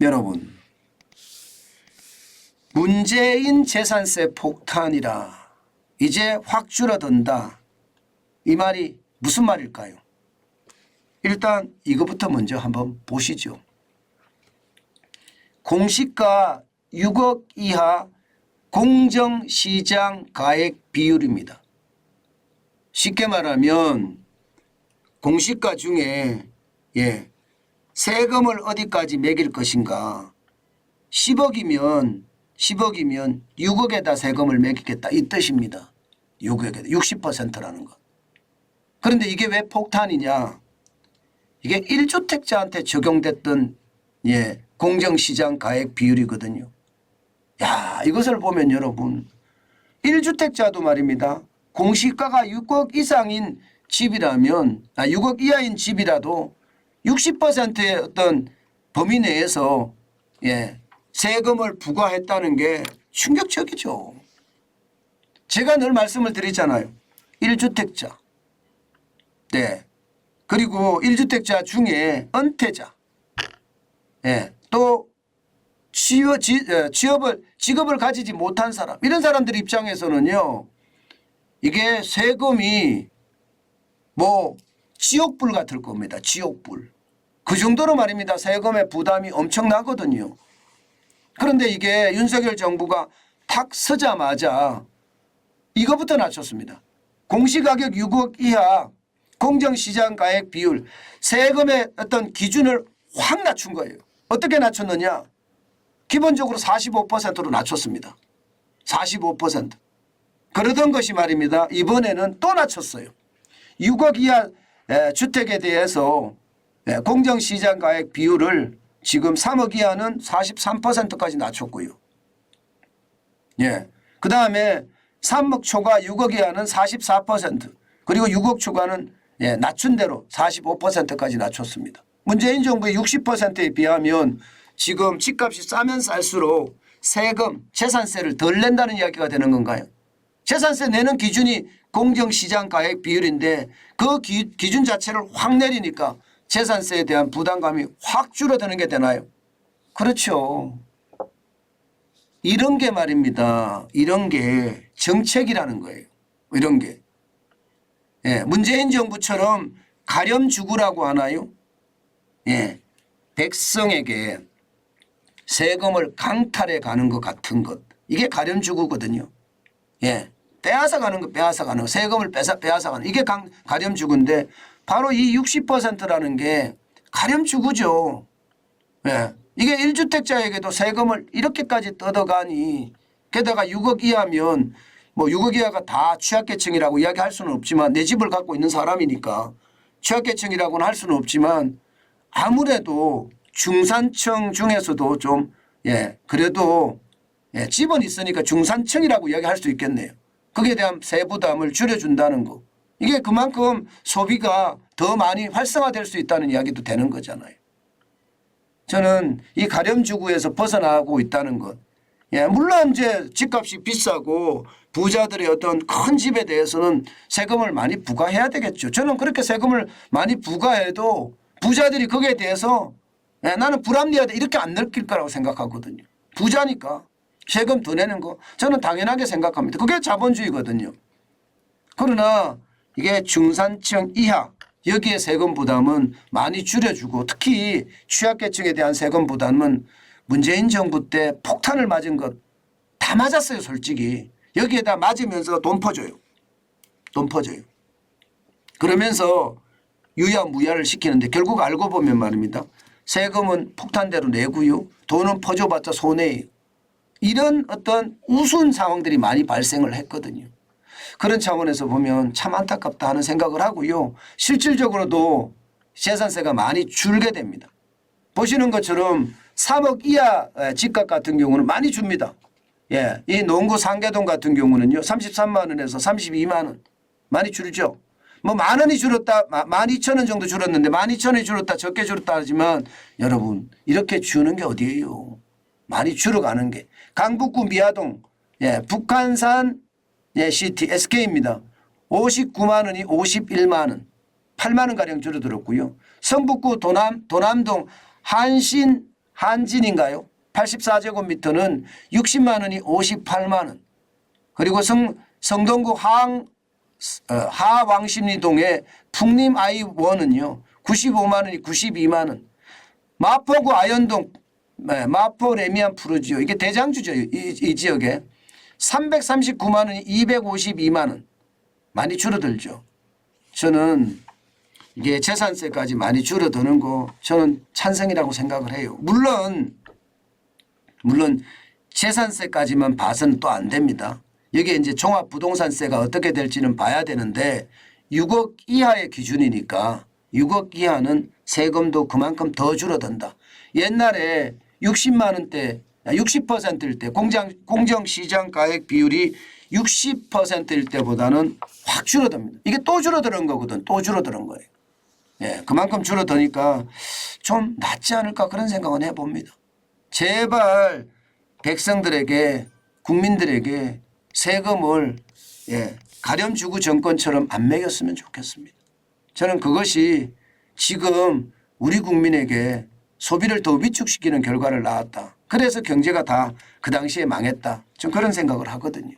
여러분, 문재인 재산세 폭탄이라 이제 확 줄어든다. 이 말이 무슨 말일까요? 일단 이것부터 먼저 한번 보시죠. 공시가 6억 이하 공정시장 가액 비율입니다. 쉽게 말하면 공시가 중에 세금을 어디까지 매길 것인가. 10억이면 6억에다 세금을 매기겠다 이 뜻입니다. 6억에다 60%라는 것. 그런데 이게 왜 폭탄이냐. 이게 1주택자한테 적용됐던 공정시장 가액 비율이거든요. 야, 이것을 보면 여러분 1주택자도 말입니다. 공시가가 6억 이상인 집이라면 6억 이하인 집이라도 60%의 어떤 범위 내에서 세금을 부과했다는 게 충격적이죠. 제가 늘 말씀을 드리잖아요. 1주택자. 네. 그리고 1주택자 중에 은퇴자. 또 직업을 가지지 못한 사람. 이런 사람들 입장에서는요. 이게 세금이 뭐 지옥불 같을 겁니다. 지옥불. 그 정도로 말입니다. 세금의 부담이 엄청나거든요. 그런데 이게 윤석열 정부가 탁 서자마자 이거부터 낮췄습니다. 공시가격 6억 이하 공정시장 가액 비율 세금의 어떤 기준을 확 낮춘 거예요. 어떻게 낮췄느냐. 기본적으로 45%로 낮췄습니다. 45%. 그러던 것이 말입니다. 이번에는 또 낮췄어요. 6억 이하 주택에 대해서 공정시장 가액 비율을 지금 3억 이하는 43%까지 낮췄고요. 그 다음에 3억 초과 6억 이하는 44% 그리고 6억 초과는 낮춘 대로 45%까지 낮췄습니다. 문재인 정부의 60%에 비하면 지금 집값이 싸면 쌀수록 세금, 재산세를 덜 낸다는 이야기가 되는 건가요? 재산세 내는 기준이 공정시장 가액 비율인데 그 기준 자체를 확 내리니까 재산세에 대한 부담감이 확 줄어드는 게 되나요? 그렇죠. 이런 게 말입니다. 이런 게 정책이라는 거예요. 이런 게. 문재인 정부처럼 가렴주구라고 하나요? 백성에게 세금을 강탈해 가는 것 같은 것. 이게 가렴주구거든요. 빼앗아 가는 거, 빼앗아 가는 거. 세금을 빼앗아 가는 이게 가렴주구인데 바로 이 60%라는 게 가렴주구죠. 이게 1주택자에게도 세금을 이렇게까지 뜯어가니 게다가 6억 이하면 뭐 6억 이하가 다 취약계층이라고 이야기할 수는 없지만 내 집을 갖고 있는 사람이니까 취약계층이라고는 할 수는 없지만 아무래도 중산층 중에서도 좀 그래도 집은 있으니까 중산층이라고 이야기할 수 있겠네요. 거기에 대한 세부담을 줄여준다는 거. 이게 그만큼 소비가 더 많이 활성화될 수 있다는 이야기도 되는 거잖아요. 저는 이 가렴주구에서 벗어나고 있다는 것. 물론 이제 집값이 비싸고 부자들의 어떤 큰 집에 대해서는 세금을 많이 부과해야 되겠죠. 저는 그렇게 세금을 많이 부과해도 부자들이 거기에 대해서 나는 불합리하다 이렇게 안 느낄 거라고 생각하거든요. 부자니까 세금 더 내는 거 저는 당연하게 생각합니다. 그게 자본주의거든요. 그러나 이게 중산층 이하 여기에 세금 부담은 많이 줄여주고 특히 취약계층에 대한 세금 부담은 문재인 정부 때 폭탄을 맞은 것 다 맞았어요. 솔직히. 여기에다 맞으면서 돈 퍼줘요. 돈 퍼줘요. 그러면서 유야무야를 시키는데 결국 알고 보면 말입니다. 세금은 폭탄대로 내고요. 돈은 퍼줘봤자 손해예요. 이런 어떤 우스운 상황들이 많이 발생을 했거든요. 그런 차원에서 보면 참 안타깝다 하는 생각을 하고요. 실질적으로도 재산세가 많이 줄게 됩니다. 보시는 것처럼 3억 이하 집값 같은 경우는 많이 줍니다. 이 농구 상계동 같은 경우는요. 33만 원에서 32만 원 많이 줄죠. 뭐 만 원이 줄었다 12,000원 정도 줄었는데 12,000원이 줄었다 적게 줄었다 하지만 여러분 이렇게 주는 게 어디예요. 많이 줄어가는 게. 강북구 미아동 북한산 시티 SK입니다. 59만 원이 51만 원 8만 원가량 줄어들었고요. 성북구 도남동 한진인가요? 84제곱미터는 60만 원이 58만 원. 그리고 성동구 하왕십리동의 풍림 I1은요. 95만 원이 92만 원. 마포구 아현동 마포 레미안 푸르지오 이게 대장주죠. 이 지역에 339만 원이 252만 원. 많이 줄어들죠. 저는 이게 재산세까지 많이 줄어드는 거 저는 찬성이라고 생각을 해요. 물론 재산세까지만 봐서는 또 안 됩니다. 여기에 이제 종합부동산세가 어떻게 될지는 봐야 되는데 6억 이하의 기준이니까 6억 이하는 세금도 그만큼 더 줄어든다. 옛날에 60만 원대 60%일 때 공정시장가액 비율이 60%일 때보다는 확 줄어듭니다. 이게 또 줄어드는 거거든. 또 줄어드는 거예요. 예, 그만큼 줄어드니까 좀 낫지 않을까 그런 생각은 해봅니다. 제발 백성들에게 국민들에게 세금을 가렴주구 정권처럼 안 매겼으면 좋겠습니다. 저는 그것이 지금 우리 국민에게 소비를 더 위축시키는 결과를 낳았다. 그래서 경제가 다 그 당시에 망했다. 좀 그런 생각을 하거든요.